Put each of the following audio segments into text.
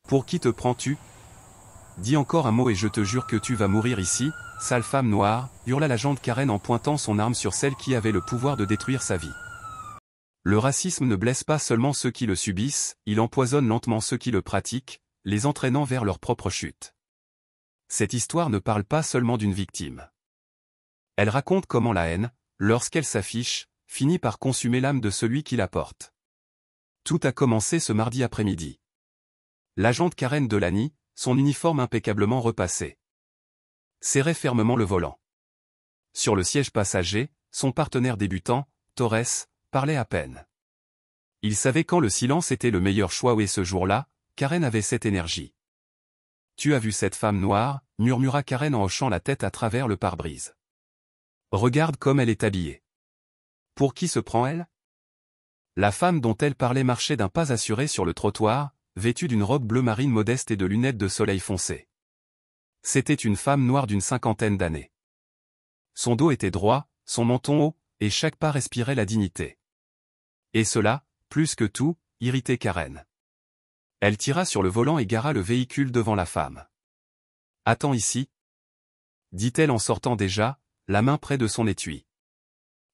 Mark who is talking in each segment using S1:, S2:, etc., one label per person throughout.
S1: Pour qui te prends-tu? Dis encore un mot et je te jure que tu vas mourir ici, sale femme noire, hurla l'agente Karen en pointant son arme sur celle qui avait le pouvoir de détruire sa vie. Le racisme ne blesse pas seulement ceux qui le subissent, il empoisonne lentement ceux qui le pratiquent, les entraînant vers leur propre chute. Cette histoire ne parle pas seulement d'une victime. Elle raconte comment la haine, lorsqu'elle s'affiche, finit par consumer l'âme de celui qui la porte. Tout a commencé ce mardi après-midi. L'agente Karen Delany, son uniforme impeccablement repassé, serrait fermement le volant. Sur le siège passager, son partenaire débutant, Torres, parlait à peine. Il savait quand le silence était le meilleur choix et ce jour-là, Karen avait cette énergie. « Tu as vu cette femme noire » murmura Karen en hochant la tête à travers le pare-brise. « Regarde comme elle est habillée. Pour qui se prend-elle » La femme dont elle parlait marchait d'un pas assuré sur le trottoir, vêtue d'une robe bleu marine modeste et de lunettes de soleil foncé. C'était une femme noire d'une cinquantaine d'années. Son dos était droit, son menton haut, et chaque pas respirait la dignité. Et cela, plus que tout, irritait Karen. Elle tira sur le volant et gara le véhicule devant la femme. « Attends ici » dit-elle en sortant déjà, la main près de son étui.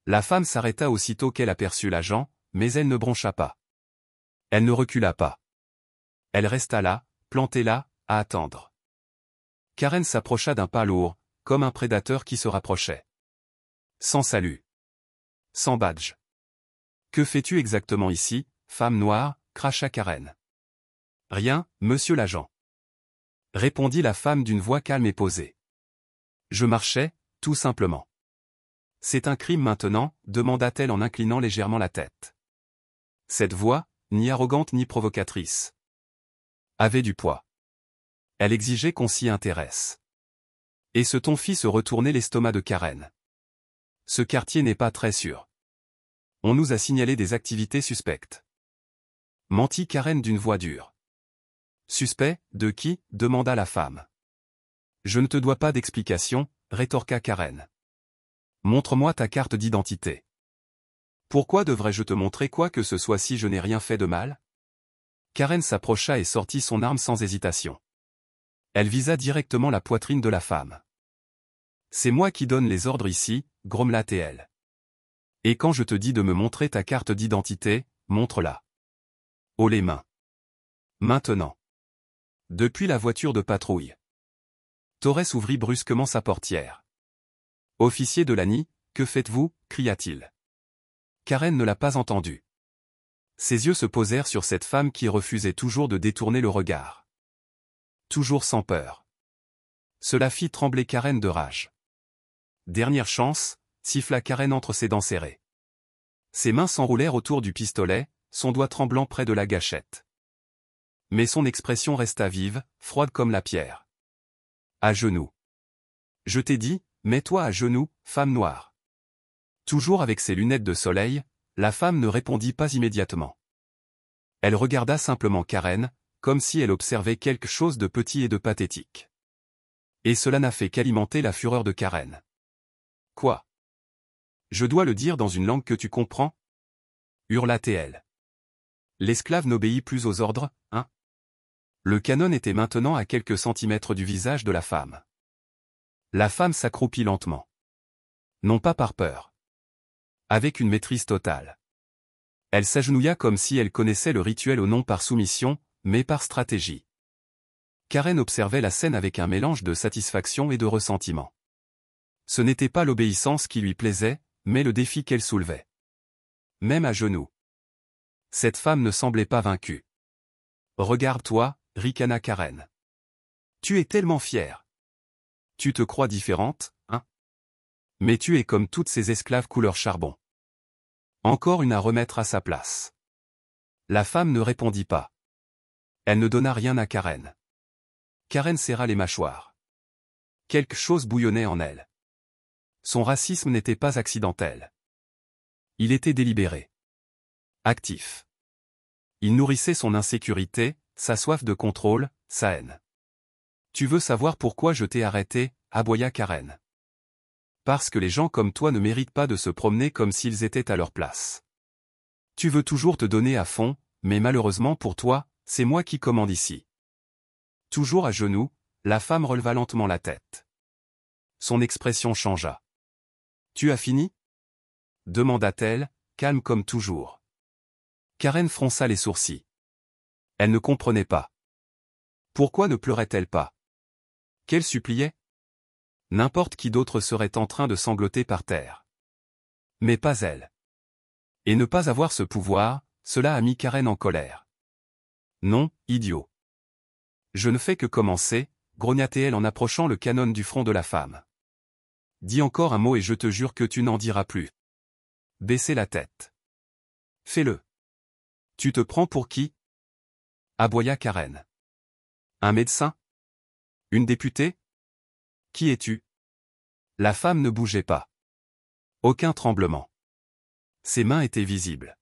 S1: La femme s'arrêta aussitôt qu'elle aperçut l'agent, mais elle ne broncha pas. Elle ne recula pas. Elle resta là, plantée là, à attendre. Karen s'approcha d'un pas lourd, comme un prédateur qui se rapprochait. Sans salut. Sans badge. « Que fais-tu exactement ici, femme noire » cracha Karen. « Rien, monsieur l'agent. » répondit la femme d'une voix calme et posée. « Je marchais, tout simplement. »« C'est un crime maintenant » demanda-t-elle en inclinant légèrement la tête. Cette voix, ni arrogante ni provocatrice, avait du poids. Elle exigeait qu'on s'y intéresse. Et ce ton fit se retourner l'estomac de Karen. Ce quartier n'est pas très sûr. On nous a signalé des activités suspectes. Mentit Karen d'une voix dure. Suspect, de qui? Demanda la femme. Je ne te dois pas d'explication, rétorqua Karen. Montre-moi ta carte d'identité. Pourquoi devrais-je te montrer quoi que ce soit si je n'ai rien fait de mal? Karen s'approcha et sortit son arme sans hésitation. Elle visa directement la poitrine de la femme. C'est moi qui donne les ordres ici, grommela-t-elle. Et quand je te dis de me montrer ta carte d'identité, montre-la. Haut les mains. Maintenant. Depuis la voiture de patrouille. Torres ouvrit brusquement sa portière. Officier Delany, que faites-vous? Cria-t-il. Karen ne l'a pas entendu. Ses yeux se posèrent sur cette femme qui refusait toujours de détourner le regard. Toujours sans peur. Cela fit trembler Karen de rage. Dernière chance, siffla Karen entre ses dents serrées. Ses mains s'enroulèrent autour du pistolet, son doigt tremblant près de la gâchette. Mais son expression resta vive, froide comme la pierre. À genoux. Je t'ai dit, mets-toi à genoux, femme noire. Toujours avec ses lunettes de soleil, la femme ne répondit pas immédiatement. Elle regarda simplement Karen, comme si elle observait quelque chose de petit et de pathétique. Et cela n'a fait qu'alimenter la fureur de Karen. Quoi? Je dois le dire dans une langue que tu comprends? Hurla-t-elle. L'esclave n'obéit plus aux ordres, hein? Le canon était maintenant à quelques centimètres du visage de la femme. La femme s'accroupit lentement. Non pas par peur. Avec une maîtrise totale. Elle s'agenouilla comme si elle connaissait le rituel au non par soumission, mais par stratégie. Karen observait la scène avec un mélange de satisfaction et de ressentiment. Ce n'était pas l'obéissance qui lui plaisait, mais le défi qu'elle soulevait. Même à genoux. Cette femme ne semblait pas vaincue. Regarde-toi, ricana Karen. Tu es tellement fière. Tu te crois différente, hein? Mais tu es comme toutes ces esclaves couleur charbon. Encore une à remettre à sa place. La femme ne répondit pas. Elle ne donna rien à Karen. Karen serra les mâchoires. Quelque chose bouillonnait en elle. Son racisme n'était pas accidentel. Il était délibéré. Actif. Il nourrissait son insécurité, sa soif de contrôle, sa haine. Tu veux savoir pourquoi je t'ai arrêté, aboya Karen. Parce que les gens comme toi ne méritent pas de se promener comme s'ils étaient à leur place. Tu veux toujours te donner à fond, mais malheureusement pour toi, c'est moi qui commande ici. Toujours à genoux, la femme releva lentement la tête. Son expression changea. « Tu as fini » demanda-t-elle, calme comme toujours. Karen fronça les sourcils. Elle ne comprenait pas. Pourquoi ne pleurait-elle pas? Qu'elle suppliait? N'importe qui d'autre serait en train de sangloter par terre. Mais pas elle. Et ne pas avoir ce pouvoir, cela a mis Karen en colère. Non, idiot. Je ne fais que commencer, grogna-t-elle en approchant le canon du front de la femme. Dis encore un mot et je te jure que tu n'en diras plus. Baissez la tête. Fais-le. Tu te prends pour qui? Aboya Karen. Un médecin? Une députée? Qui es-tu? La femme ne bougeait pas. Aucun tremblement. Ses mains étaient visibles.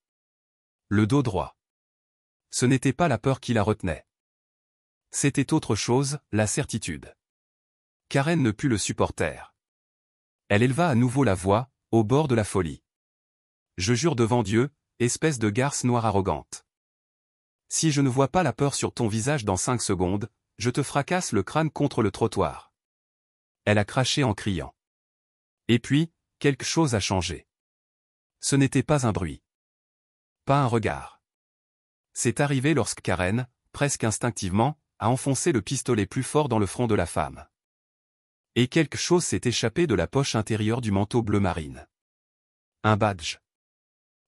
S1: Le dos droit. Ce n'était pas la peur qui la retenait. C'était autre chose, la certitude. Karen ne put le supporter. Elle éleva à nouveau la voix, au bord de la folie. Je jure devant Dieu, espèce de garce noire arrogante. Si je ne vois pas la peur sur ton visage dans 5 secondes, je te fracasse le crâne contre le trottoir. Elle a craché en criant. Et puis, quelque chose a changé. Ce n'était pas un bruit. Pas un regard. C'est arrivé lorsque Karen, presque instinctivement, a enfoncé le pistolet plus fort dans le front de la femme. Et quelque chose s'est échappé de la poche intérieure du manteau bleu marine. Un badge.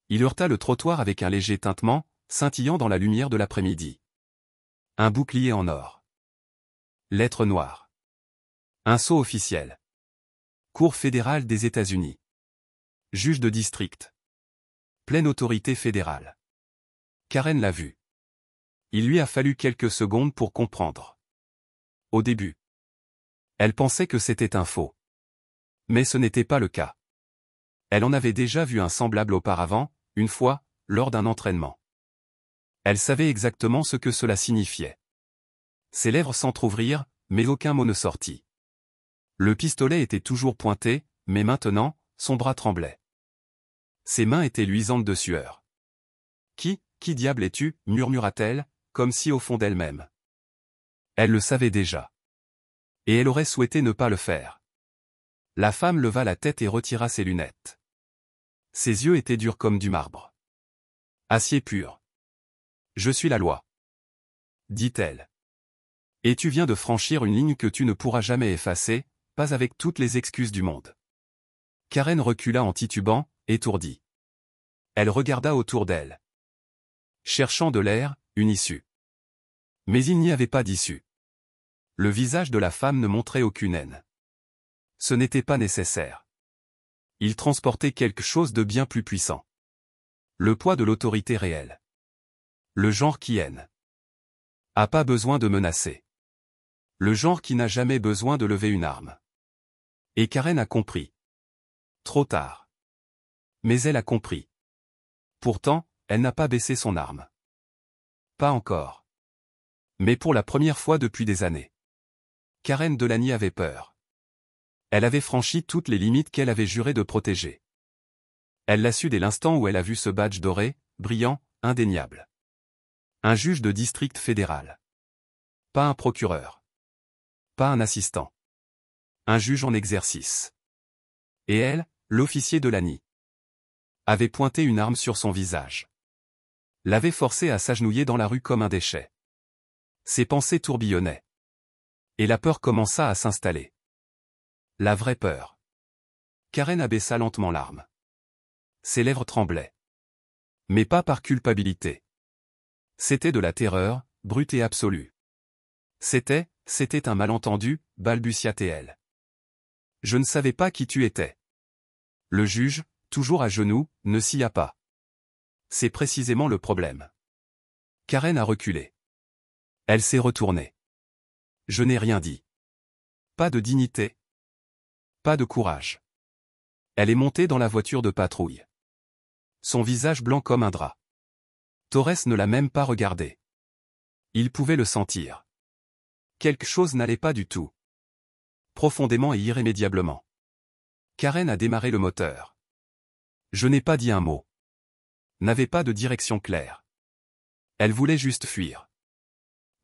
S1: Il heurta le trottoir avec un léger tintement, scintillant dans la lumière de l'après-midi. Un bouclier en or. Lettre noire. Un sceau officiel. Cour fédérale des États-Unis. Juge de district. Pleine autorité fédérale. Karen l'a vu. Il lui a fallu quelques secondes pour comprendre. Au début, elle pensait que c'était un faux. Mais ce n'était pas le cas. Elle en avait déjà vu un semblable auparavant, une fois, lors d'un entraînement. Elle savait exactement ce que cela signifiait. Ses lèvres s'entr'ouvrirent, mais aucun mot ne sortit. Le pistolet était toujours pointé, mais maintenant, son bras tremblait. Ses mains étaient luisantes de sueur. Qui diable es-tu, murmura-t-elle, comme si au fond d'elle-même. Elle le savait déjà. Et elle aurait souhaité ne pas le faire. La femme leva la tête et retira ses lunettes. Ses yeux étaient durs comme du marbre. Acier pur. Je suis la loi. Dit-elle. Et tu viens de franchir une ligne que tu ne pourras jamais effacer, pas avec toutes les excuses du monde. Karen recula en titubant, étourdie. Elle regarda autour d'elle. Cherchant de l'air, une issue. Mais il n'y avait pas d'issue. Le visage de la femme ne montrait aucune haine. Ce n'était pas nécessaire. Il transportait quelque chose de bien plus puissant. Le poids de l'autorité réelle. Le genre qui haine. A pas besoin de menacer. Le genre qui n'a jamais besoin de lever une arme. Et Karen a compris. Trop tard. Mais elle a compris. Pourtant, elle n'a pas baissé son arme. Pas encore. Mais pour la première fois depuis des années. Karen Delany avait peur. Elle avait franchi toutes les limites qu'elle avait juré de protéger. Elle l'a su dès l'instant où elle a vu ce badge doré, brillant, indéniable. Un juge de district fédéral. Pas un procureur. Pas un assistant. Un juge en exercice. Et elle, l'officier Delany, avait pointé une arme sur son visage. L'avait forcé à s'agenouiller dans la rue comme un déchet. Ses pensées tourbillonnaient. Et la peur commença à s'installer. La vraie peur. Karen abaissa lentement l'arme. Ses lèvres tremblaient. Mais pas par culpabilité. C'était de la terreur, brute et absolue. C'était un malentendu, balbutia-t-elle. Je ne savais pas qui tu étais. Le juge, toujours à genoux, ne s'y a pas. C'est précisément le problème. Karen a reculé. Elle s'est retournée. Je n'ai rien dit. Pas de dignité. Pas de courage. Elle est montée dans la voiture de patrouille. Son visage blanc comme un drap. Torres ne l'a même pas regardé. Il pouvait le sentir. Quelque chose n'allait pas du tout. Profondément et irrémédiablement. Karen a démarré le moteur. Je n'ai pas dit un mot. N'avait pas de direction claire. Elle voulait juste fuir.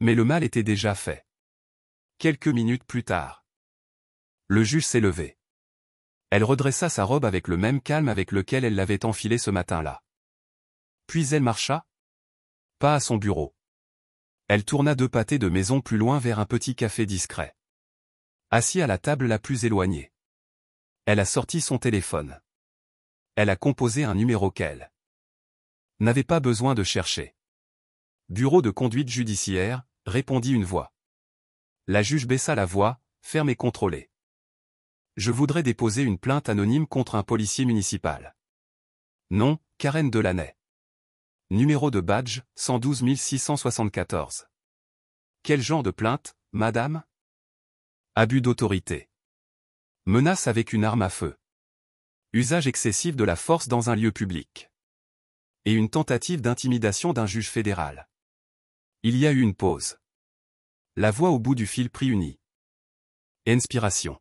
S1: Mais le mal était déjà fait. Quelques minutes plus tard, le juge s'est levé. Elle redressa sa robe avec le même calme avec lequel elle l'avait enfilée ce matin-là. Puis elle marcha. Pas à son bureau. Elle tourna 2 pâtés de maison plus loin vers un petit café discret. Assis à la table la plus éloignée. Elle a sorti son téléphone. Elle a composé un numéro qu'elle n'avait pas besoin de chercher. Bureau de conduite judiciaire, répondit une voix. La juge baissa la voix, ferme et contrôlée. Je voudrais déposer une plainte anonyme contre un policier municipal. Nom, Karen Delaney. Numéro de badge, 112 674. Quel genre de plainte, madame? Abus d'autorité. Menace avec une arme à feu. Usage excessif de la force dans un lieu public. Et une tentative d'intimidation d'un juge fédéral. Il y a eu une pause. La voix au bout du fil prit une inspiration.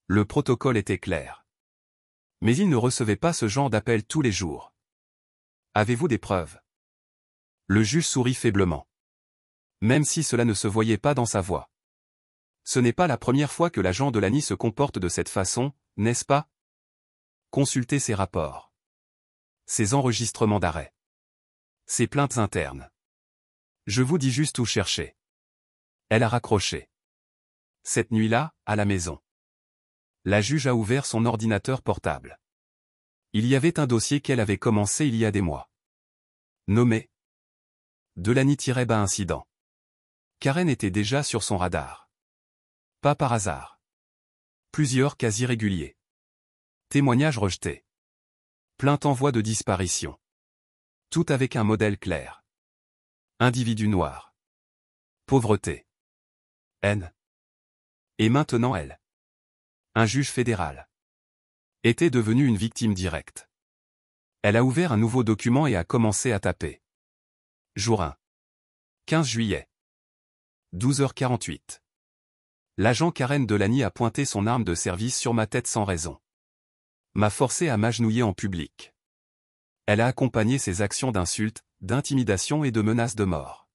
S1: Le protocole était clair. Mais il ne recevait pas ce genre d'appel tous les jours. Avez-vous des preuves? Le juge sourit faiblement. Même si cela ne se voyait pas dans sa voix. Ce n'est pas la première fois que l'agent Delaney se comporte de cette façon, n'est-ce pas? Consultez ses rapports. Ses enregistrements d'arrêt. Ses plaintes internes. Je vous dis juste où chercher. Elle a raccroché. Cette nuit-là, à la maison. La juge a ouvert son ordinateur portable. Il y avait un dossier qu'elle avait commencé il y a des mois. Nommé Delaney-incident. Karen était déjà sur son radar. Pas par hasard. Plusieurs cas irréguliers. Témoignages rejetés. Plainte en voie de disparition. Tout avec un modèle clair. Individu noir. Pauvreté. Haine. Et maintenant elle. Un juge fédéral. Était devenue une victime directe. Elle a ouvert un nouveau document et a commencé à taper. Jour 1. 15 juillet. 12h48. L'agent Karen Delaney a pointé son arme de service sur ma tête sans raison. M'a forcé à m'agenouiller en public. Elle a accompagné ses actions d'insultes, d'intimidation et de menaces de mort.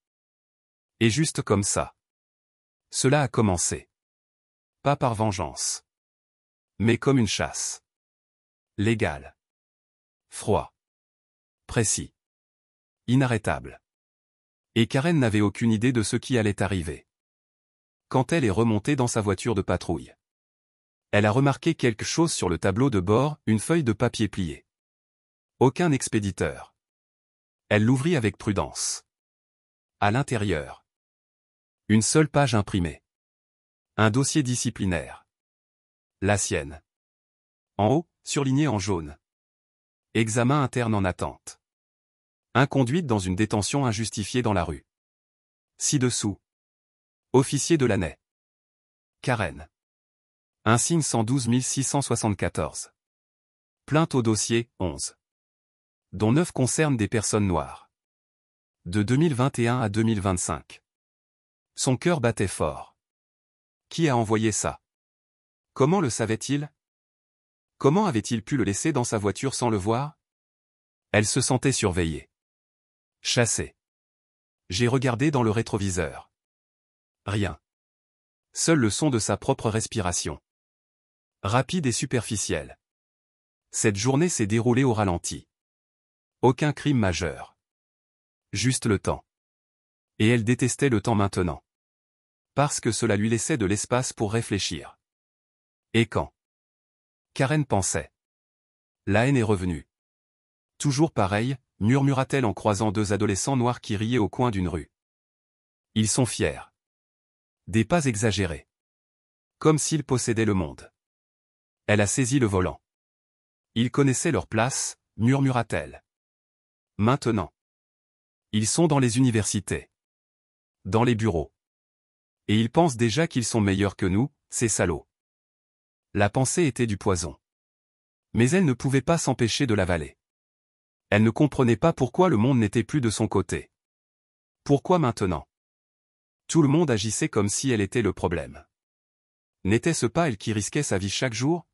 S1: Et juste comme ça. Cela a commencé. Pas par vengeance. Mais comme une chasse. Légal. Froid. Précis. Inarrêtable. Et Karen n'avait aucune idée de ce qui allait arriver. Quand elle est remontée dans sa voiture de patrouille. Elle a remarqué quelque chose sur le tableau de bord, une feuille de papier pliée. Aucun expéditeur. Elle l'ouvrit avec prudence. À l'intérieur. Une seule page imprimée. Un dossier disciplinaire. La sienne. En haut, surligné en jaune. Examen interne en attente. Inconduite dans une détention injustifiée dans la rue. Ci-dessous. Officier Delaney. Karen. Insigne 112 674. Plainte au dossier, 11. Dont 9 concernent des personnes noires. De 2021 à 2025. Son cœur battait fort. Qui a envoyé ça? Comment le savait-il? Comment avait-il pu le laisser dans sa voiture sans le voir? Elle se sentait surveillée. Chassée. J'ai regardé dans le rétroviseur. Rien. Seul le son de sa propre respiration. Rapide et superficielle. Cette journée s'est déroulée au ralenti. Aucun crime majeur. Juste le temps. Et elle détestait le temps maintenant. Parce que cela lui laissait de l'espace pour réfléchir. Et quand Karen pensait. La haine est revenue. Toujours pareil, murmura-t-elle en croisant 2 adolescents noirs qui riaient au coin d'une rue. Ils sont fiers. Des pas exagérés. Comme s'ils possédaient le monde. Elle a saisi le volant. Ils connaissaient leur place, murmura-t-elle. Maintenant. Ils sont dans les universités. Dans les bureaux. Et ils pensent déjà qu'ils sont meilleurs que nous, ces salauds. La pensée était du poison. Mais elle ne pouvait pas s'empêcher de l'avaler. Elle ne comprenait pas pourquoi le monde n'était plus de son côté. Pourquoi maintenant? Tout le monde agissait comme si elle était le problème. N'était-ce pas elle qui risquait sa vie chaque jour?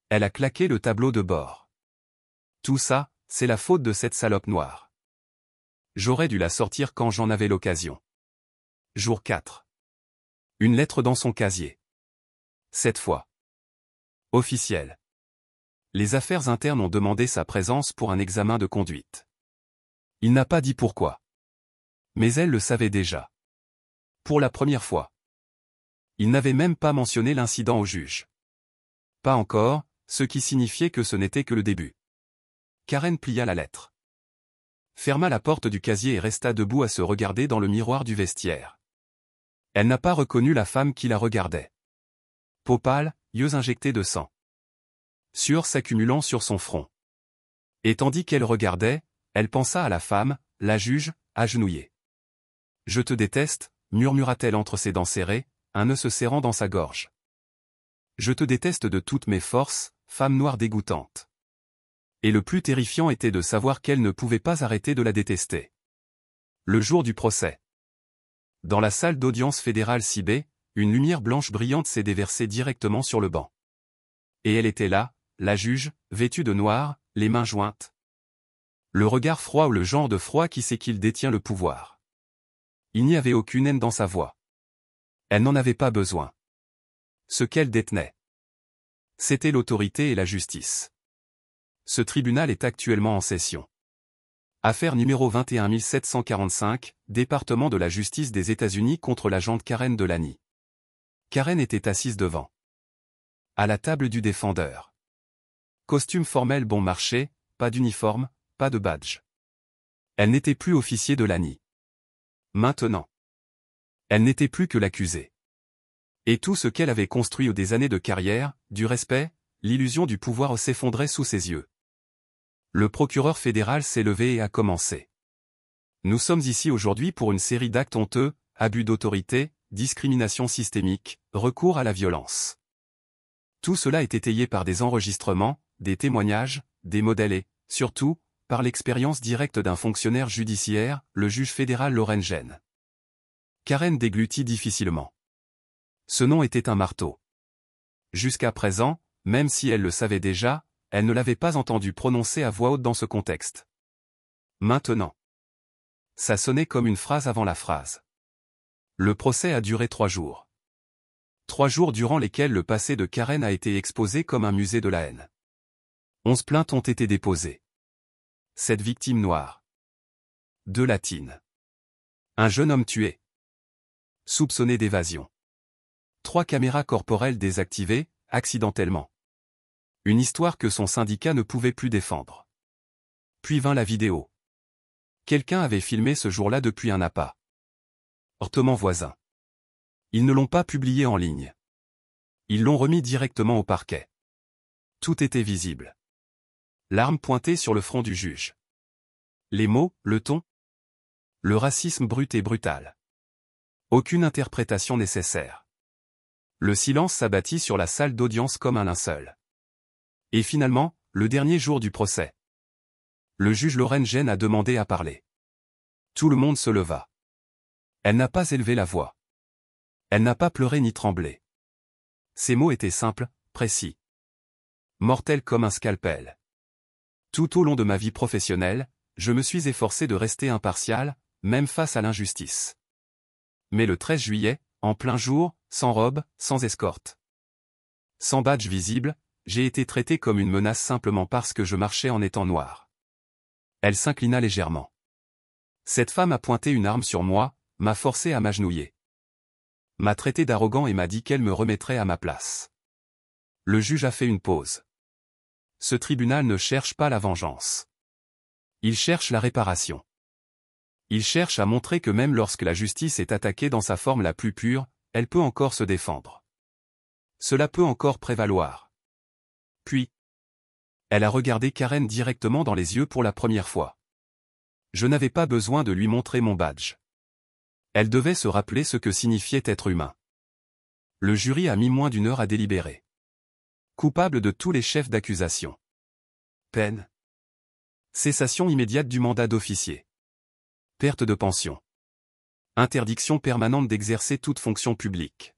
S1: Elle a claqué le tableau de bord. Tout ça, c'est la faute de cette salope noire. J'aurais dû la sortir quand j'en avais l'occasion. Jour 4. Une lettre dans son casier. Cette fois. Officielle. Les affaires internes ont demandé sa présence pour un examen de conduite. Il n'a pas dit pourquoi. Mais elle le savait déjà. Pour la première fois. Il n'avait même pas mentionné l'incident au juge. Pas encore, ce qui signifiait que ce n'était que le début. Karen plia la lettre. Ferma la porte du casier et resta debout à se regarder dans le miroir du vestiaire. Elle n'a pas reconnu la femme qui la regardait. Peau pâle, yeux injectés de sang. Sueur s'accumulant sur son front. Et tandis qu'elle regardait, elle pensa à la femme, la juge, agenouillée. « Je te déteste », murmura-t-elle entre ses dents serrées, un nœud se serrant dans sa gorge. « Je te déteste de toutes mes forces, femme noire dégoûtante. » Et le plus terrifiant était de savoir qu'elle ne pouvait pas arrêter de la détester. Le jour du procès. Dans la salle d'audience fédérale Cibé, une lumière blanche brillante s'est déversée directement sur le banc. Et elle était là, la juge, vêtue de noir, les mains jointes. Le regard froid ou le genre de froid qui sait qu'il détient le pouvoir. Il n'y avait aucune haine dans sa voix. Elle n'en avait pas besoin. Ce qu'elle détenait, c'était l'autorité et la justice. Ce tribunal est actuellement en session. Affaire numéro 21745, département de la justice des États-Unis contre l'agente Karen Delany. Karen était assise devant. À la table du défendeur. Costume formel bon marché, pas d'uniforme, pas de badge. Elle n'était plus officier Delany. Maintenant. Elle n'était plus que l'accusée. Et tout ce qu'elle avait construit au des années de carrière, du respect, l'illusion du pouvoir s'effondrait sous ses yeux. Le procureur fédéral s'est levé et a commencé. Nous sommes ici aujourd'hui pour une série d'actes honteux, abus d'autorité, discrimination systémique, recours à la violence. Tout cela est étayé par des enregistrements, des témoignages, des modèles et, surtout, par l'expérience directe d'un fonctionnaire judiciaire, le juge fédéral Loren Gene. Karen déglutit difficilement. Ce nom était un marteau. Jusqu'à présent, même si elle le savait déjà, elle ne l'avait pas entendu prononcer à voix haute dans ce contexte. Maintenant. Ça sonnait comme une phrase avant la phrase. Le procès a duré 3 jours. 3 jours durant lesquels le passé de Karen a été exposé comme un musée de la haine. 11 plaintes ont été déposées. 7 victimes noires. 2 latines. Un jeune homme tué. Soupçonné d'évasion. 3 caméras corporelles désactivées, accidentellement. Une histoire que son syndicat ne pouvait plus défendre. Puis vint la vidéo. Quelqu'un avait filmé ce jour-là depuis un appart. Appartement voisin. Ils ne l'ont pas publié en ligne. Ils l'ont remis directement au parquet. Tout était visible. L'arme pointée sur le front du juge. Les mots, le ton. Le racisme brut et brutal. Aucune interprétation nécessaire. Le silence s'abattit sur la salle d'audience comme un linceul. Et finalement, le dernier jour du procès. Le juge Loren Gene a demandé à parler. Tout le monde se leva. Elle n'a pas élevé la voix. Elle n'a pas pleuré ni tremblé. Ses mots étaient simples, précis. Mortels comme un scalpel. Tout au long de ma vie professionnelle, je me suis efforcé de rester impartial, même face à l'injustice. Mais le 13 juillet, en plein jour, sans robe, sans escorte, sans badge visible, j'ai été traité comme une menace simplement parce que je marchais en étant noir. Elle s'inclina légèrement. Cette femme a pointé une arme sur moi, m'a forcé à m'agenouiller. M'a traité d'arrogant et m'a dit qu'elle me remettrait à ma place. Le juge a fait une pause. Ce tribunal ne cherche pas la vengeance. Il cherche la réparation. Il cherche à montrer que même lorsque la justice est attaquée dans sa forme la plus pure, elle peut encore se défendre. Cela peut encore prévaloir. Puis, elle a regardé Karen directement dans les yeux pour la première fois. Je n'avais pas besoin de lui montrer mon badge. Elle devait se rappeler ce que signifiait être humain. Le jury a mis moins d'1 heure à délibérer. Coupable de tous les chefs d'accusation. Peine. Cessation immédiate du mandat d'officier. Perte de pension. Interdiction permanente d'exercer toute fonction publique.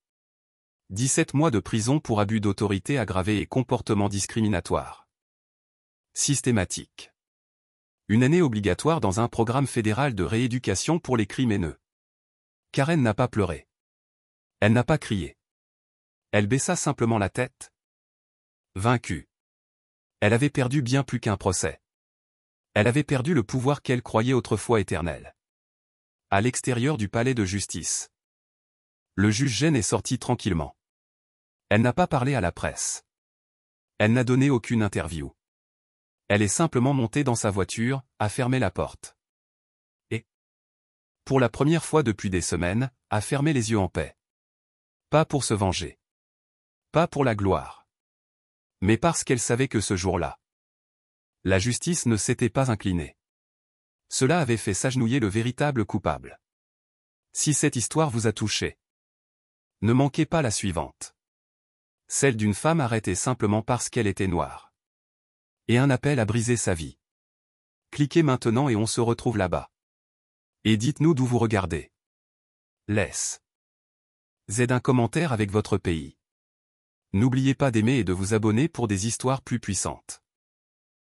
S1: 17 mois de prison pour abus d'autorité aggravé et comportement discriminatoire. Systématique. Une année obligatoire dans un programme fédéral de rééducation pour les crimes haineux. Karen n'a pas pleuré. Elle n'a pas crié. Elle baissa simplement la tête. Vaincue. Elle avait perdu bien plus qu'un procès. Elle avait perdu le pouvoir qu'elle croyait autrefois éternel. À l'extérieur du palais de justice. Le juge Gênes est sorti tranquillement. Elle n'a pas parlé à la presse. Elle n'a donné aucune interview. Elle est simplement montée dans sa voiture, a fermé la porte. Et, pour la première fois depuis des semaines, a fermé les yeux en paix. Pas pour se venger. Pas pour la gloire. Mais parce qu'elle savait que ce jour-là, la justice ne s'était pas inclinée. Cela avait fait s'agenouiller le véritable coupable. Si cette histoire vous a touché, ne manquez pas la suivante. Celle d'une femme arrêtée simplement parce qu'elle était noire. Et un appel à briser sa vie. Cliquez maintenant et on se retrouve là-bas. Et dites-nous d'où vous regardez. Laisse Z un commentaire avec votre pays. N'oubliez pas d'aimer et de vous abonner pour des histoires plus puissantes.